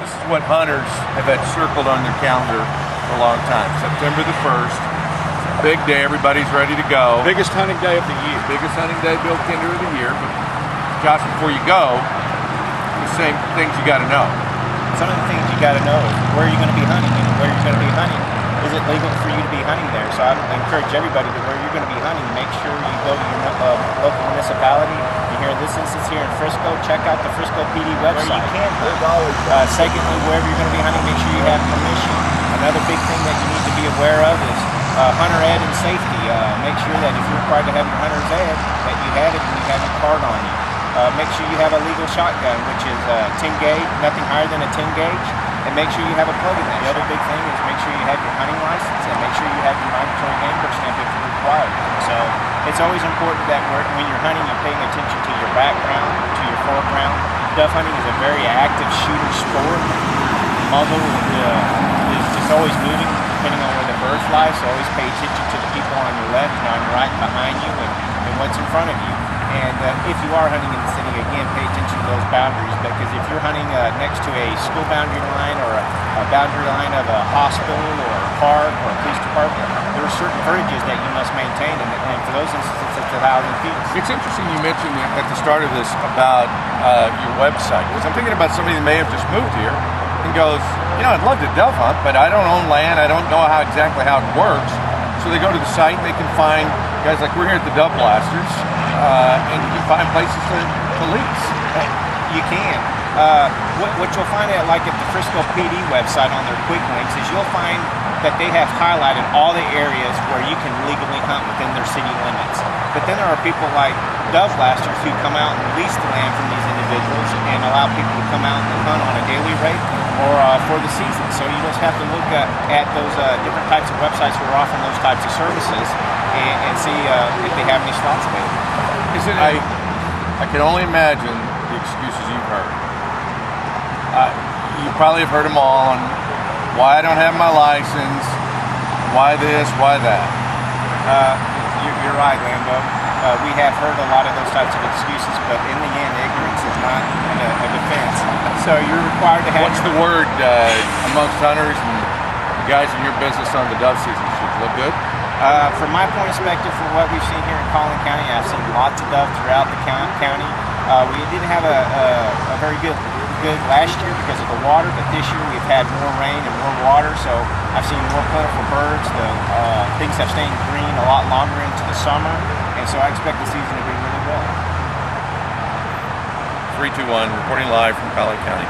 This is what hunters have had circled on their calendar for a long time. September the 1st, big day, everybody's ready to go. Biggest hunting day of the year. Biggest hunting day built into the year. But Josh, before you go, the same things you got to know. Some of the things you got to know is where you're going to be hunting and where you're going to be hunting. Is it legal for you to be hunting there? So I encourage everybody that where you're going to be hunting, make sure you go to your local municipality. Here in this instance here in Frisco, check out the Frisco PD website. Where you can hunt. Secondly, wherever you're going to be hunting, make sure you have permission. Another big thing that you need to be aware of is hunter ed and safety. Make sure that if you're required to have your hunter's ed, that you have it and you have your card on you. Make sure you have a legal shotgun, which is 10 gauge, nothing higher than a 10 gauge, and make sure you have a plug in that. The other big thing is make sure you have your hunting license and make sure you have your migratory game book stamp if you're required. So it's always important that when you're hunting, you're paying attention to your background, to your foreground. Dove hunting is a very active shooter sport. The muzzle is just always moving depending on where the bird flies, so always pay attention to the people on your left and on your right and behind you and what's in front of you. And if you are hunting in the city, again, pay attention to those boundaries, because if you're hunting next to a school boundary line or a boundary line of a hospital or a park or a police department, there are certain verges that you must maintain, and for those instances, it's 1,000 feet. It's interesting you mentioned at the start of this about your website, because I'm thinking about somebody that may have just moved here and goes, you know, I'd love to dove hunt, but I don't own land, I don't know exactly how it works. So they go to the site and they can find guys like we're here at the Dove Blasters, and you can find places to lease. You can. What you'll find at the Frisco PD website on their quick links is you'll find that they have highlighted all the areas where you can legally hunt within their city limits. But then there are people like Dove Blasters who come out and lease the land from these individuals and allow people to come out and hunt on a daily rate or for the season. So you just have to look at those different types of websites who are offering those types of services and see if they have any slots available. I can only imagine the excuses you've heard. You probably have heard them all on why I don't have my license, why this, why that. You're right, Lambo. We have heard a lot of those types of excuses, but in the end, ignorance is not a defense. So you're required to have... What's the word amongst hunters and the guys in your business on the dove season? Should it look good? From my point of perspective, from what we've seen here in Collin County, I've seen lots of dove throughout the county. We didn't have a very good last year because of the water, but this year we've had more rain and more water, so I've seen more plentiful birds. Things have stayed green a lot longer into the summer, and so I expect the season to be really well. 3-2-1, reporting live from Collin County.